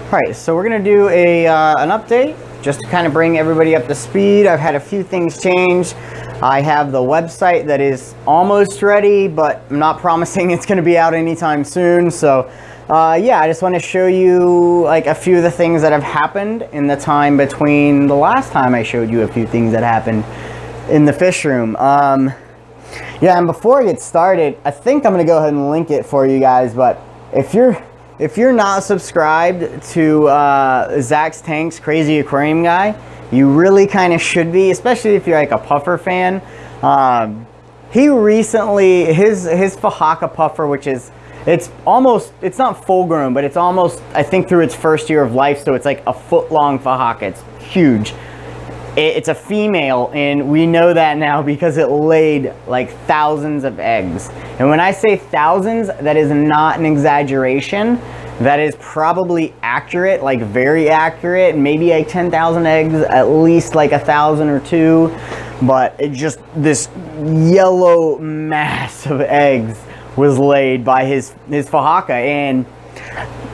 Alright, so we're going to do an update just to kind of bring everybody up to speed. I've had a few things change. I have the website that is almost ready, but I'm not promising it's going to be out anytime soon. So yeah, I just want to show you like a few of the things that have happened in the time between the last time I showed you a few things that happened in the fish room. Yeah, and before I get started, I think I'm going to go ahead and link it for you guys, but if you're not subscribed to Zach's Tanks Crazy Aquarium Guy, you really kind of should be, especially if you're like a puffer fan. He recently, his Fahaka puffer, which is, it's not full grown, but it's almost, I think, through its first year of life, so it's like a foot long Fahaka. It's huge. It's a female, and we know that now because it laid like thousands of eggs. And when I say thousands, that is not an exaggeration. That is probably accurate, like very accurate. Maybe like 10,000 eggs, at least like 1,000 or 2. But it just, this yellow mass of eggs was laid by his Fahaka. And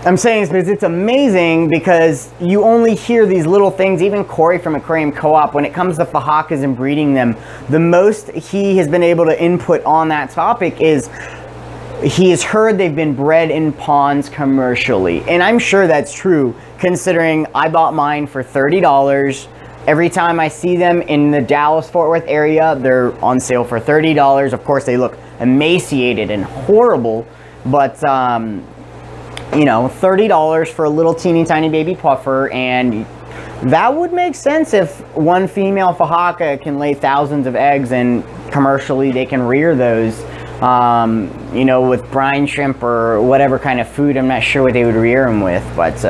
I'm saying this because it's amazing, because you only hear these little things. Even Corey from Aquarium Co-op, when it comes to Fahakas and breeding them, the most he has been able to input on that topic is he has heard they've been bred in ponds commercially. And I'm sure that's true, considering I bought mine for $30. Every time I see them in the Dallas-Fort Worth area, they're on sale for $30. Of course, they look emaciated and horrible, but you know, $30 for a little teeny tiny baby puffer. And that would make sense if one female Fahaka can lay thousands of eggs and commercially they can rear those, you know, with brine shrimp or whatever kind of food. I'm not sure what they would rear them with, but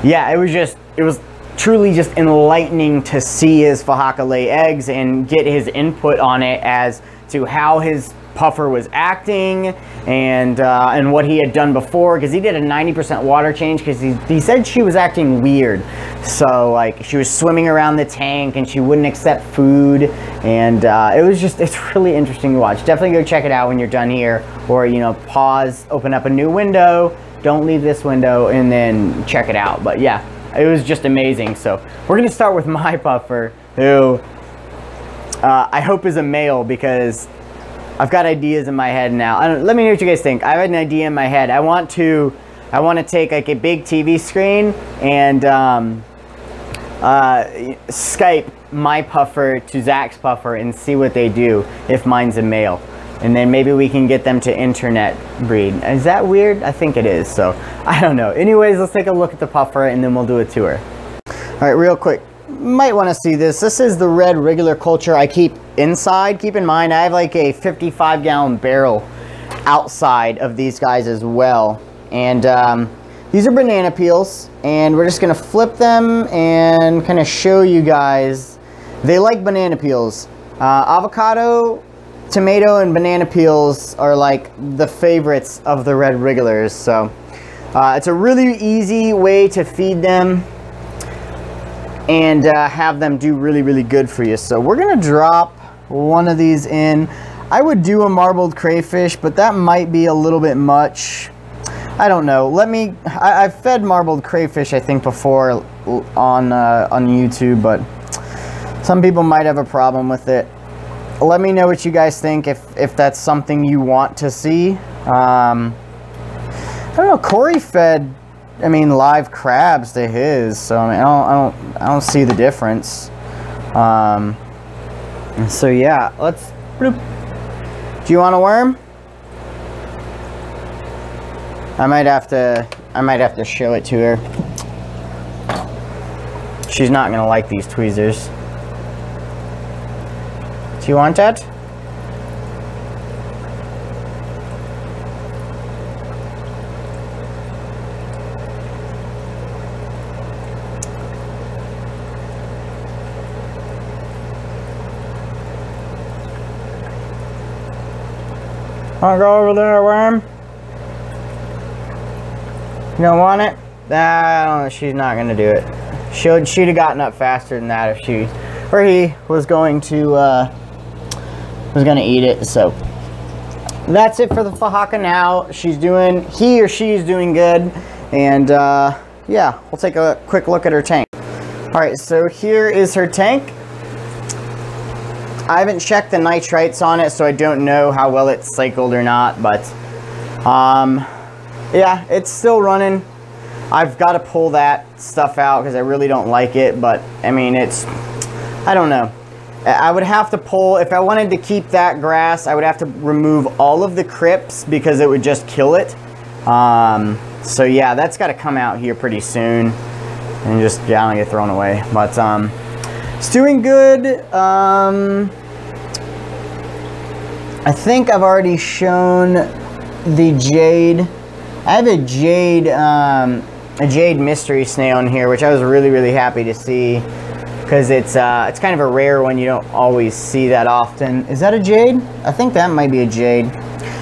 yeah, it was truly just enlightening to see his Fahaka lay eggs and get his input on it as to how his puffer was acting and what he had done before, because he did a 90% water change, because he said she was acting weird. So like she was swimming around the tank and she wouldn't accept food, and it's really interesting to watch. Definitely go check it out when you're done here, or you know, pause, open up a new window, don't leave this window, and then check it out. But yeah, it was just amazing. So we're gonna start with my puffer, who I hope is a male, because I've got ideas in my head now. Let me know what you guys think. I have an idea in my head. I want to take like a big TV screen and Skype my puffer to Zach's puffer and see what they do if mine's a male. And then maybe we can get them to internet breed. Is that weird? I think it is, so I don't know. Anyways, let's take a look at the puffer and then we'll do a tour. All right, real quick. Might want to see this. This is the red regular culture I keep inside. Keep in mind, I have like a 55-gallon barrel outside of these guys as well. And these are banana peels, and we're just going to flip them and kind of show you guys. They like banana peels. Avocado, tomato, and banana peels are like the favorites of the red regulars. So it's a really easy way to feed them and have them do really, really good for you. So we're gonna drop one of these in. I would do a marbled crayfish, but that might be a little bit much. I don't know. I've fed marbled crayfish, I think, before on YouTube, but some people might have a problem with it. Let me know what you guys think, if that's something you want to see. I don't know. Corey fed, I mean, live crabs to his, so I mean, I don't see the difference. So yeah, let's. Bloop. Do you want a worm? I might have to show it to her. She's not gonna like these tweezers. Do you want that? Wanna go over there, worm? You don't want it? I don't know, she's not gonna do it. She'd have gotten up faster than that if she or he was going to eat it. So that's it for the Fahaka now. He or she is doing good, and yeah, we'll take a quick look at her tank. All right, so here is her tank. I haven't checked the nitrites on it, so I don't know how well it's cycled or not, but yeah, it's still running. I've got to pull that stuff out because I really don't like it, but I mean, I don't know. I would have to pull, if I wanted to keep that grass, I would have to remove all of the crypts because it would just kill it. So yeah, that's got to come out here pretty soon and just, yeah, I don't get thrown away. But it's doing good. I think I've already shown the jade. I have a jade mystery snail in here, which I was really happy to see because it's kind of a rare one. You don't always see that often. Is that a jade? I think that might be a jade.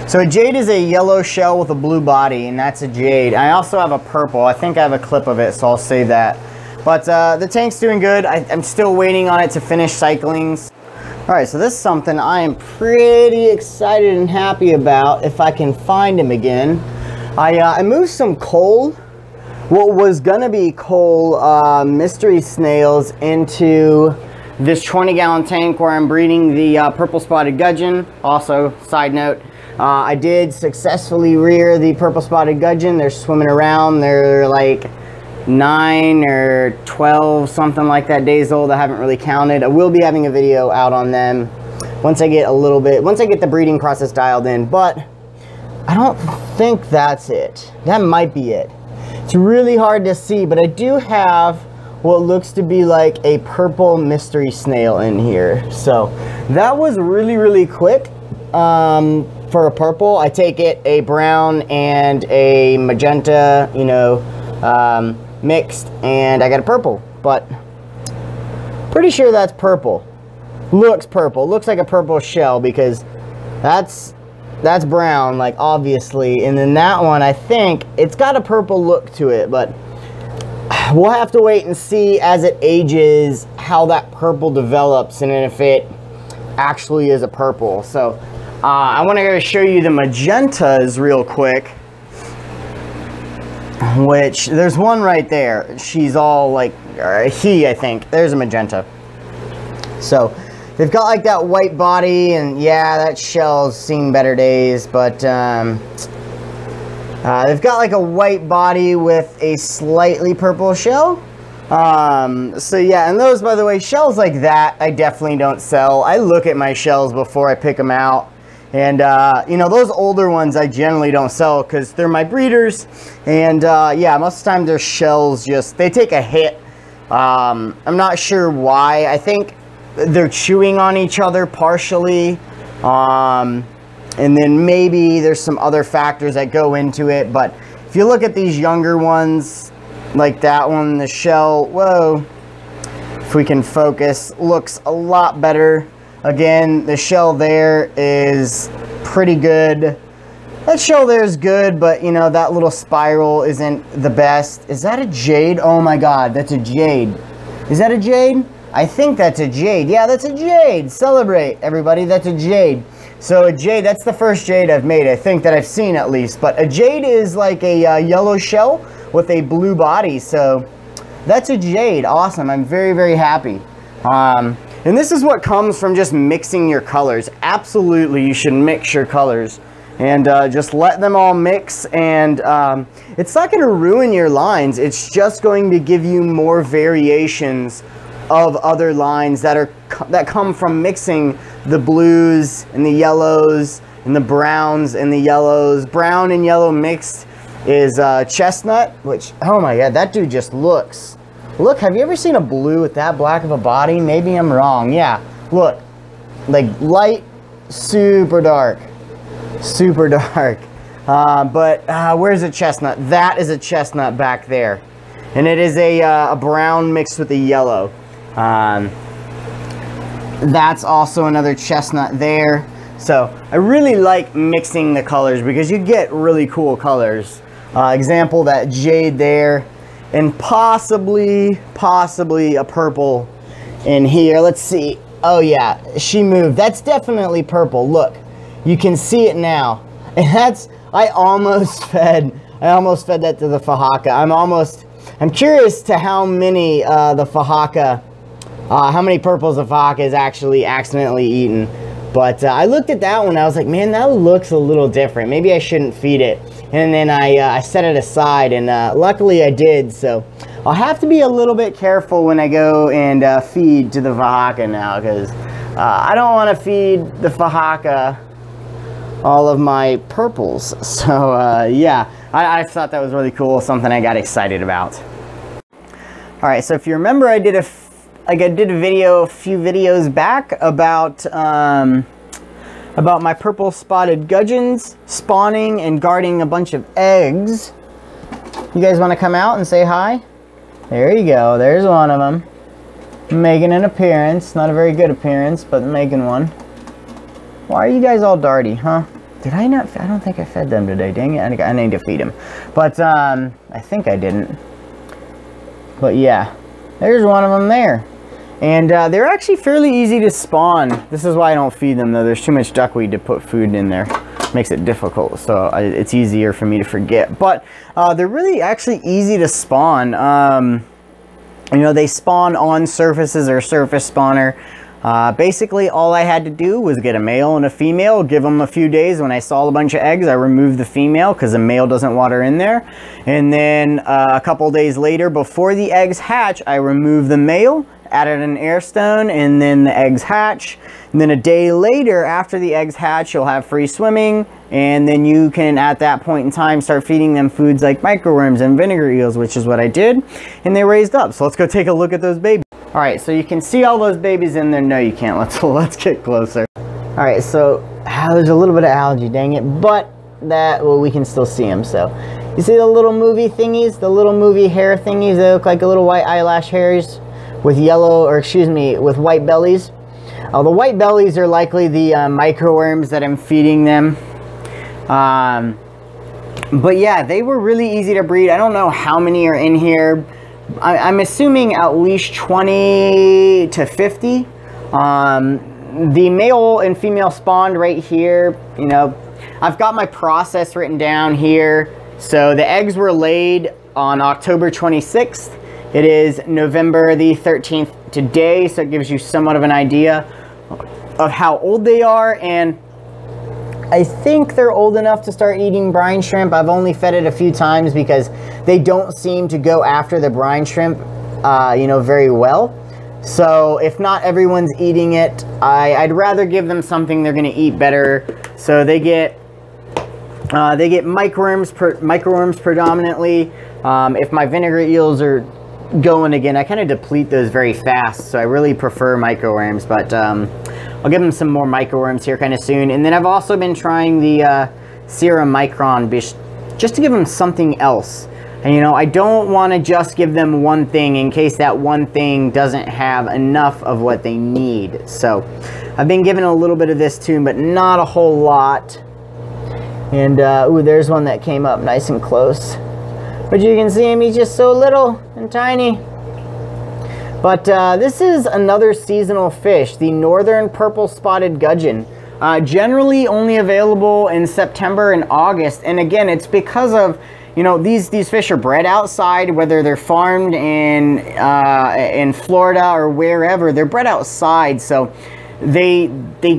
So a jade is a yellow shell with a blue body, and that's a jade. I also have a purple. I think I have a clip of it, so I'll save that. But the tank's doing good. I'm still waiting on it to finish cyclings. All right, so this is something I am pretty excited and happy about if I can find him again. I moved some coal, what was gonna be coal mystery snails, into this 20-gallon tank where I'm breeding the purple spotted gudgeon. Also, side note, I did successfully rear the purple spotted gudgeon. They're swimming around. They're like 9 or 12, something like that, days old. I haven't really counted. I will be having a video out on them once I get the breeding process dialed in, but I don't think that's it. That might be it. It's really hard to see, but I do have what looks to be like a purple mystery snail in here. So that was really quick for a purple. I take it a brown and a magenta, you know, mixed, and I got a purple, but pretty sure that's purple. Looks purple. Looks like a purple shell because that's brown, like, obviously, and then that one, I think it's got a purple look to it, but we'll have to wait and see as it ages how that purple develops and if it actually is a purple. So I want to go show you the magentas real quick, which there's one right there. She's all like, I think there's a magenta. So they've got like that white body, and yeah, that shell's seen better days, but they've got like a white body with a slightly purple shell. So yeah, and those, by the way, shells like that I definitely don't sell. I look at my shells before I pick them out. And, you know, those older ones I generally don't sell because they're my breeders. And, yeah, most of the time their shells they take a hit. I'm not sure why. I think they're chewing on each other partially. And then maybe there's some other factors that go into it. But if you look at these younger ones, like that one, the shell, whoa, if we can focus, looks a lot better. Again, the shell there is pretty good. That shell there is good, but you know, that little spiral isn't the best. Is that a jade? Oh my God, that's a jade. Is that a jade? I think that's a jade. Yeah, that's a jade. Celebrate, everybody, that's a jade. So a jade, that's the first jade I've made, I think, that I've seen at least. But a jade is like a yellow shell with a blue body. So that's a jade. Awesome. I'm very happy. And this is what comes from just mixing your colors. Absolutely, you should mix your colors and just let them all mix. And it's not going to ruin your lines. It's just going to give you more variations of other lines that come from mixing the blues and the yellows and the browns and the yellows. Brown and yellow mixed is chestnut, which, oh my God, that dude just looks. Look, have you ever seen a blue with that black of a body? Maybe I'm wrong. Yeah, look, like light, super dark, super dark. But where's a chestnut? That is a chestnut back there. And it is a brown mixed with a yellow. That's also another chestnut there. So I really like mixing the colors because you get really cool colors. Example, that jade there. And possibly a purple in here. Let's see. Oh yeah, she moved. That's definitely purple. Look, you can see it now. And that's, I almost fed that to the Fahaka. I'm almost, I'm curious to how many the Fahaka, how many purples the Fahaka is actually accidentally eaten. But I looked at that one, I was like, man, that looks a little different. Maybe I shouldn't feed it. And then I set it aside, and luckily I did. So I'll have to be a little bit careful when I go and feed to the Fahaka now, because I don't want to feed the Fahaka all of my purples. So yeah, I thought that was really cool, something I got excited about. All right, so if you remember, I did a video a few videos back about my purple spotted gudgeons spawning and guarding a bunch of eggs. You guys want to come out and say hi? There you go, there's one of them, making an appearance. Not a very good appearance, but making one. Why are you guys all darty, huh? Did I not? I don't think I fed them today, dang it. I need to feed them. But I think I didn't. But yeah, there's one of them there. And they're actually fairly easy to spawn. This is why I don't feed them, though. There's too much duckweed to put food in there. Makes it difficult, so it's easier for me to forget. But they're really actually easy to spawn. You know, they spawn on surfaces or surface spawner. Basically, all I had to do was get a male and a female, give them a few days. When I saw a bunch of eggs, I removed the female because the male doesn't water in there. And then a couple days later, before the eggs hatch, I removed the male, added an air stone, and then the eggs hatch. And then a day later, after the eggs hatch, you'll have free swimming, and then you can, at that point in time, start feeding them foods like microworms and vinegar eels, which is what I did, and they raised up. So let's go take a look at those babies. All right, so you can see all those babies in there. No, you can't. Let's get closer. All right, so there's a little bit of algae, dang it, but well, we can still see them. So you see the little movie thingies, the little movie hair thingies? They look like a little white eyelash hairs with yellow, or excuse me, with white bellies. The white bellies are likely the microworms that I'm feeding them. But yeah, they were really easy to breed. I don't know how many are in here. I'm assuming at least 20 to 50. The male and female spawned right here. You know, I've got my process written down here. So the eggs were laid on October 26th. It is November the 13th today, so it gives you somewhat of an idea of how old they are. And I think they're old enough to start eating brine shrimp. I've only fed it a few times because they don't seem to go after the brine shrimp, you know, very well. So if not everyone's eating it, I'd rather give them something they're going to eat better. So they get microworms predominantly. If my vinegar eels are going again, I kind of deplete those very fast, so I really prefer microworms. But I'll give them some more microworms here kind of soon. And then I've also been trying the serum micron just to give them something else. And you know, I don't want to just give them one thing in case that one thing doesn't have enough of what they need. So I've been giving a little bit of this too, but not a whole lot. And ooh, there's one that came up nice and close. But you can see him, he's just so little and tiny. But this is another seasonal fish, the northern purple spotted gudgeon. Generally only available in September and August. And again, it's because of, you know, these fish are bred outside, whether they're farmed in Florida or wherever, they're bred outside. So they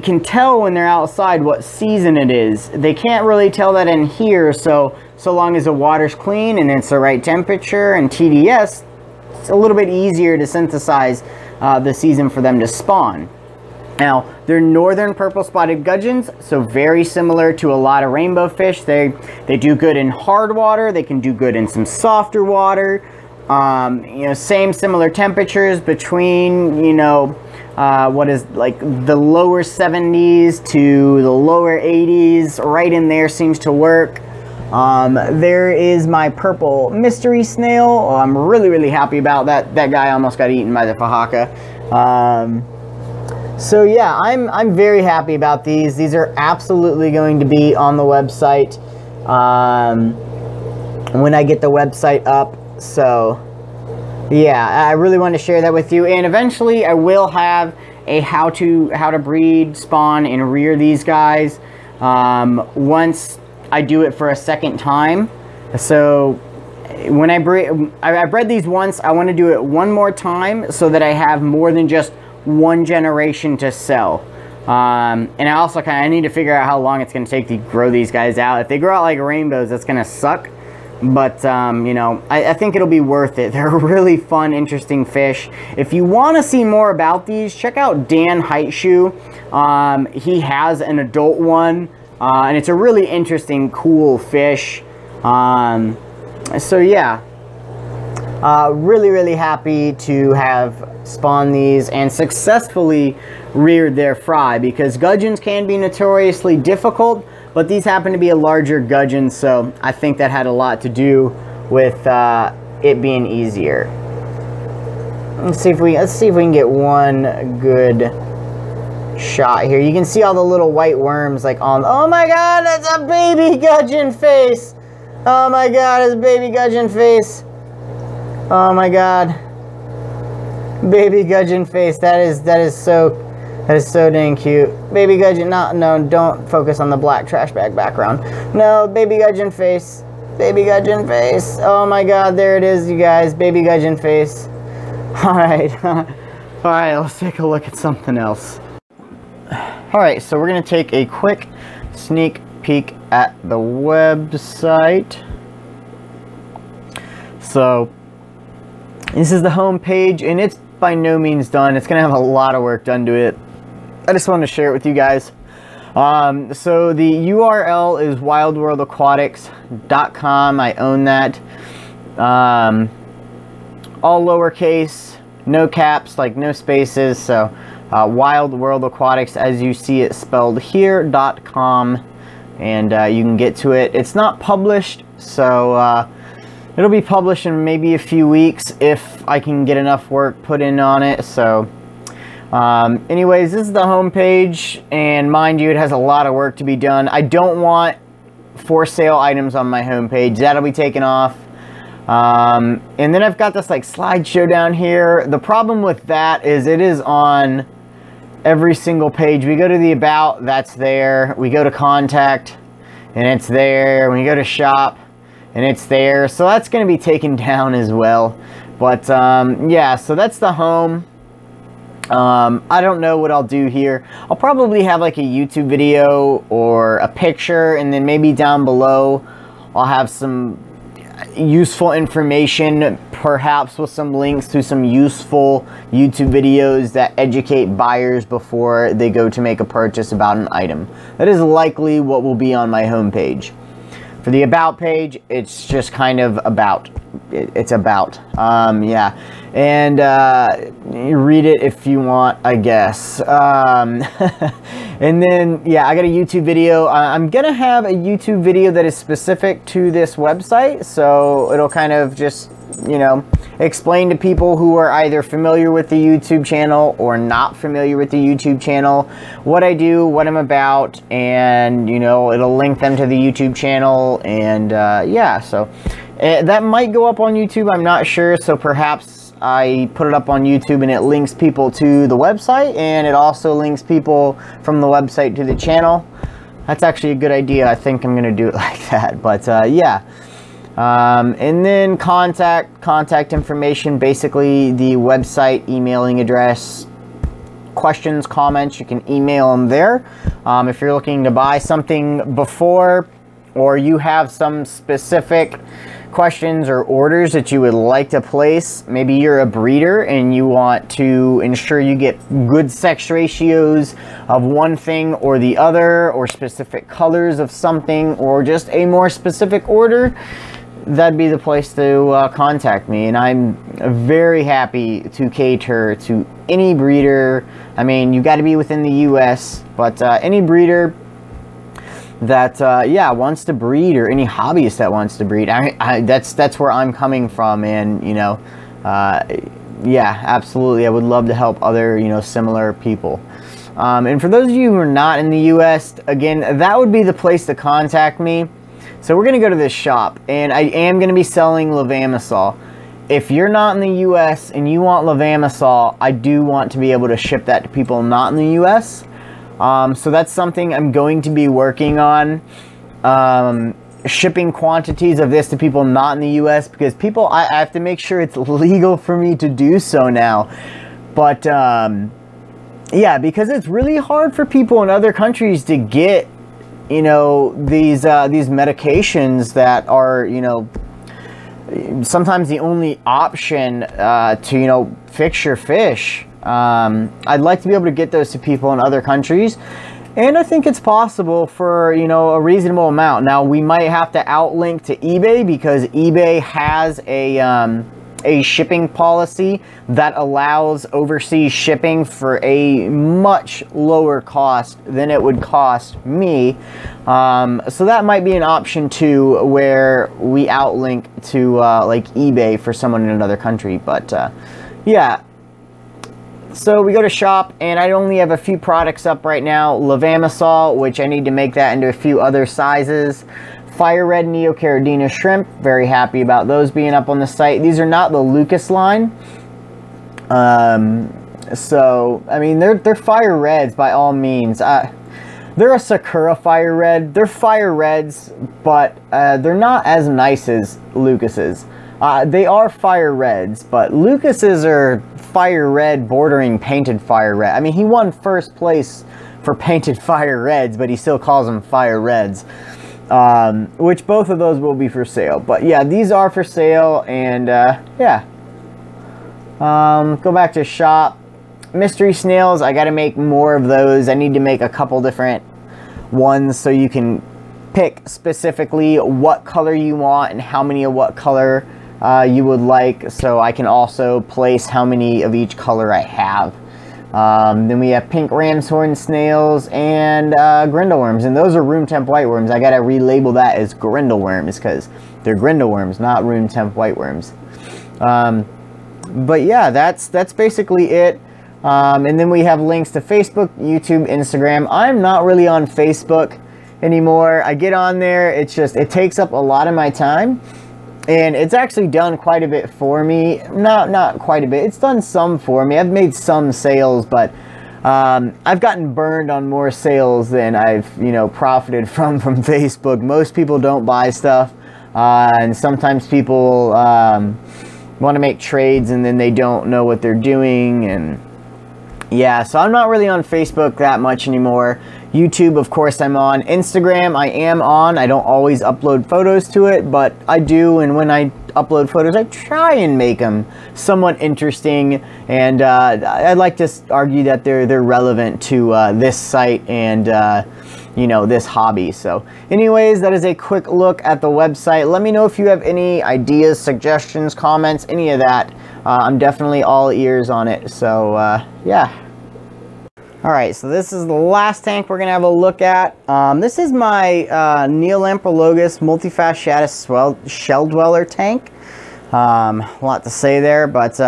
can tell when they're outside what season it is. They can't really tell that in here, so long as the water's clean and it's the right temperature and TDS, it's a little bit easier to synthesize the season for them to spawn. Now, they're northern purple spotted gudgeons, so very similar to a lot of rainbow fish. They do good in hard water, they can do good in some softer water. You know, similar temperatures between, you know, what is like the lower 70s to the lower 80s, right in there seems to work. There is my purple mystery snail. I'm really happy about that. That guy almost got eaten by the Fahaka. So yeah, I'm very happy about these. These are absolutely going to be on the website when I get the website up. So yeah, I really want to share that with you, and eventually I will have a how to breed, spawn, and rear these guys once I do it for a second time. So when I bred these once, I want to do it one more time so that I have more than just one generation to sell. And I also I need to figure out how long it's going to take to grow these guys out. If they grow out like rainbows, that's going to suck. But, you know, I think it'll be worth it. They're really fun, interesting fish. If you want to see more about these, check out Dan Heightshoe. He has an adult one, and it's a really interesting, cool fish. So, yeah. Really happy to have spawned these and successfully reared their fry, because gudgeons can be notoriously difficult. But these happen to be a larger gudgeon, so I think that had a lot to do with it being easier. Let's see if we can get one good shot here. You can see all the little white worms like on. Oh my God, that's a baby gudgeon face! Oh my God, it's a baby gudgeon face! Oh my God, baby gudgeon face. That is so dang cute. Baby gudgeon, no, don't focus on the black trash bag background. No, baby gudgeon face. Baby gudgeon face. Oh my God, there it is, you guys. Baby gudgeon face. Alright. Alright, let's take a look at something else. Alright, so we're going to take a quick sneak peek at the website. So, this is the home page, and it's by no means done. It's going to have a lot of work done to it. I just wanted to share it with you guys. So the URL is wildworldaquatics.com. I own that. All lowercase, no caps, like no spaces. So Wild World Aquatics, as you see it spelled here, .com, and you can get to it. It's not published, so it'll be published in maybe a few weeks if I can get enough work put in on it. So anyways, this is the home page, and mind you, it has a lot of work to be done. I don't want for sale items on my home page. That'll be taken off. And then I've got this like slideshow down here. The problem with that is it is on every single page. We go to the about, that's there. We go to contact, and it's there. We go to shop, and it's there. So that's going to be taken down as well. But yeah, so that's the home. I don't know what I'll do here. I'll probably have like a YouTube video or a picture, and then maybe down below I'll have some useful information, perhaps with some links to some useful YouTube videos that educate buyers before they go to make a purchase about an item. That is likely what will be on my homepage. For the about page, it's just kind of about. It's about. Yeah. And you read it if you want, I guess. And then, yeah, I got a YouTube video. I'm going to have a YouTube video that is specific to this website. So it'll kind of just, you know, explain to people who are either familiar with the YouTube channel or not familiar with the YouTube channel what I do, what I'm about, and, you know, it'll link them to the YouTube channel. And yeah, so that might go up on YouTube. I'm not sure. So perhaps I put it up on YouTube and it links people to the website, and it also links people from the website to the channel. That's actually a good idea. I think I'm going to do it like that. But yeah. And then contact information, basically the website, emailing address, questions, comments, you can email them there. If you're looking to buy something before, or you have some specific questions or orders that you would like to place, maybe you're a breeder and you want to ensure you get good sex ratios of one thing or the other, or specific colors of something, or just a more specific order, that'd be the place to contact me. And I'm very happy to cater to any breeder. I mean, you got to be within the US, but any breeder that yeah, wants to breed, or any hobbyist that wants to breed. That's where I'm coming from. And you know, yeah, absolutely, I would love to help other, you know, similar people. And for those of you who are not in the US, again, that would be the place to contact me. So we're going to go to this shop, and I am going to be selling Levamisol. If you're not in the US and you want Levamisol, I do want to be able to ship that to people not in the US. So that's something I'm going to be working on. shipping quantities of this to people not in the US, because people, I have to make sure it's legal for me to do so now. But yeah, because it's really hard for people in other countries to get, you know, these medications that are, you know, sometimes the only option to, you know, fix your fish. I'd like to be able to get those to people in other countries, and I think it's possible for, you know, a reasonable amount. Now, we might have to outlink to eBay, because eBay has a shipping policy that allows overseas shipping for a much lower cost than it would cost me. So that might be an option too, where we outlink to like eBay for someone in another country. But yeah, so we go to shop, and I only have a few products up right now. Levamisol, which I need to make that into a few other sizes. Fire Red Neocaridina shrimp, very happy about those being up on the site. These are not the Lucas line. So, I mean, they're Fire Reds by all means. They're a Sakura Fire Red. They're Fire Reds, but they're not as nice as Lucas's. They are Fire Reds, but Lucas's are Fire Red bordering Painted Fire Red. I mean, he won first place for Painted Fire Reds, but he still calls them Fire Reds. Which both of those will be for sale. But yeah, these are for sale, and yeah. Go back to shop. Mystery snails, I gotta make more of those. I need to make a couple different ones so you can pick specifically what color you want and how many of what color you would like, so I can also place how many of each color I have. Then we have pink ram's horn snails and grindleworms, and those are room temp white worms. I gotta relabel that as grindleworms because they're grindleworms, not room temp white worms. But yeah, that's basically it. And then we have links to Facebook, YouTube, Instagram. I'm not really on Facebook anymore. I get on there, it's just, it takes up a lot of my time. And it's actually done quite a bit for me. Not quite a bit. It's done some for me. I've made some sales, but I've gotten burned on more sales than I've, you know, profited from Facebook. Most people don't buy stuff, and sometimes people want to make trades and then they don't know what they're doing. And yeah, so I'm not really on Facebook that much anymore. YouTube, of course, I'm on. Instagram, I am on. I don't always upload photos to it, but I do, and when I upload photos, I try and make them somewhat interesting, and I'd like to argue that they're relevant to this site and you know, this hobby. So anyways, that is a quick look at the website. Let me know if you have any ideas, suggestions, comments, any of that. I'm definitely all ears on it. So yeah. All right, so this is the last tank we're gonna have a look at. This is my Neolamprologus multifasciatus shell dweller tank. A lot to say there, but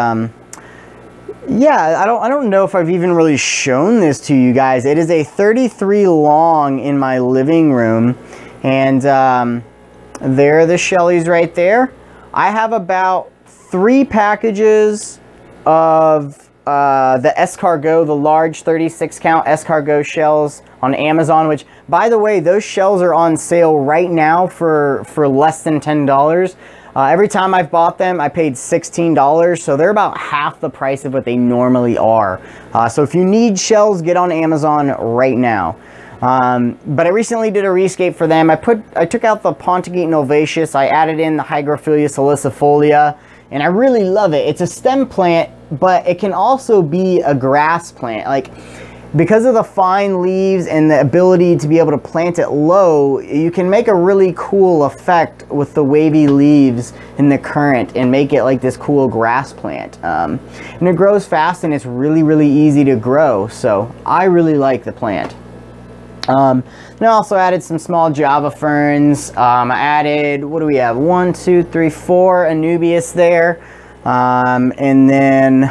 yeah, I don't know if I've even really shown this to you guys. It is a 33 long in my living room, and there are the shellies right there. I have about 3 packages of the escargot, the large 36 count escargot shells on Amazon, which, by the way, those shells are on sale right now for less than $10. Every time I've bought them, I paid $16, so they're about half the price of what they normally are. So if you need shells, get on Amazon right now. But I recently did a rescape for them. I took out the Ponticate novaceus, I added in the Hygrophila salicifolia, and I really love it. It's a stem plant, but it can also be a grass plant. Like, because of the fine leaves and the ability to be able to plant it low, you can make a really cool effect with the wavy leaves in the current and make it like this cool grass plant. And it grows fast, and it's really, really easy to grow. So I really like the plant. And I also added some small Java ferns. I added, what do we have? 1, 2, 3, 4 Anubias there. And then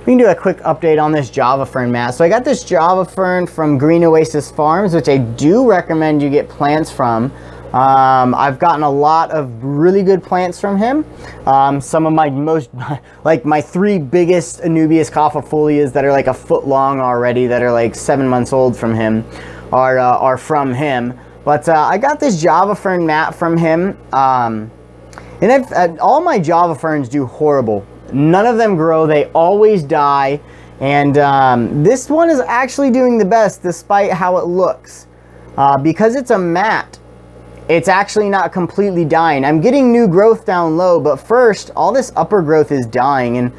we can do a quick update on this Java fern mat. So I got this Java fern from Green Oasis Farms, which I do recommend you get plants from. I've gotten a lot of really good plants from him. Some of my most, like my 3 biggest Anubias coffifolias that are like a foot long already, that are like 7 months old from him, are from him. But I got this Java Fern mat from him. And all my Java Ferns do horrible. None of them grow. They always die. And this one is actually doing the best despite how it looks. Because it's a mat, it's actually not completely dying. I'm getting new growth down low, but first, all this upper growth is dying. And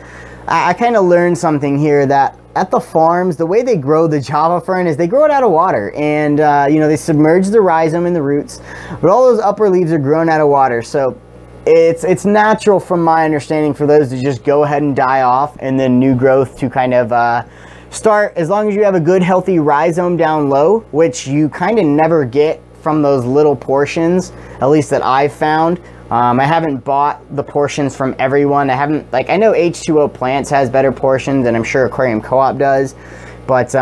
I kind of learned something here, that at the farms, the way they grow the Java Fern is they grow it out of water. And, you know, they submerge the rhizome and the roots, but all those upper leaves are grown out of water. So it's natural, from my understanding, for those to just go ahead and die off, and then new growth to kind of start, as long as you have a good healthy rhizome down low, which you kind of never get from those little portions, at least that I've found. I haven't bought the portions from everyone. I know H2O Plants has better portions, and I'm sure Aquarium Co-op does. But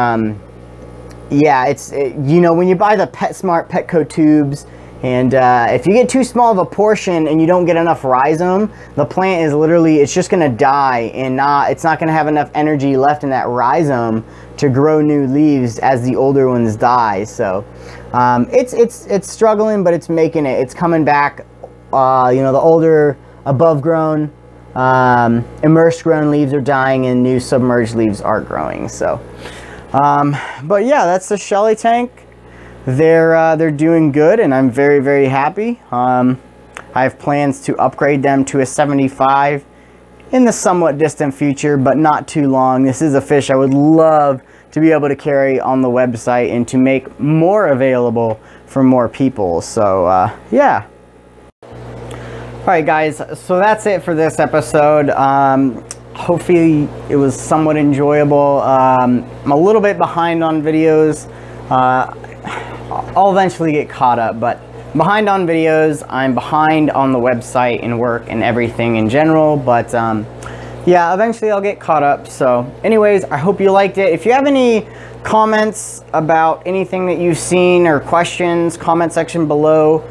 yeah, you know, when you buy the PetSmart Petco tubes, and if you get too small of a portion and you don't get enough rhizome, the plant is literally, it's just gonna die, and it's not gonna have enough energy left in that rhizome to grow new leaves as the older ones die. So it's struggling, but it's making it. It's coming back. You know, the older above grown, immersed grown leaves are dying, and new submerged leaves are growing. So but yeah, that's the Shelly tank. They're doing good, and I'm very, very happy. I have plans to upgrade them to a 75 in the somewhat distant future, but not too long. This is a fish I would love to be able to carry on the website and to make more available for more people. So yeah. Alright guys, so that's it for this episode. Hopefully it was somewhat enjoyable. I'm a little bit behind on videos. I'll eventually get caught up, but behind on videos, I'm behind on the website and work and everything in general, but yeah, eventually I'll get caught up. So anyways, I hope you liked it. If you have any comments about anything that you've seen or questions, comment section below.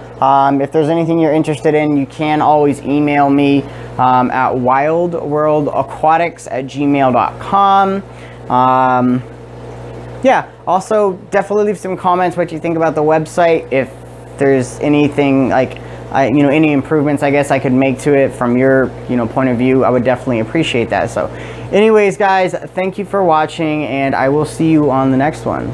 If there's anything you're interested in, you can always email me at wildworldaquatics@gmail.com. Yeah, also definitely leave some comments what you think about the website. If there's anything like, you know, any improvements I guess I could make to it from your, you know, point of view, I would definitely appreciate that. So anyways guys, thank you for watching, and I will see you on the next one.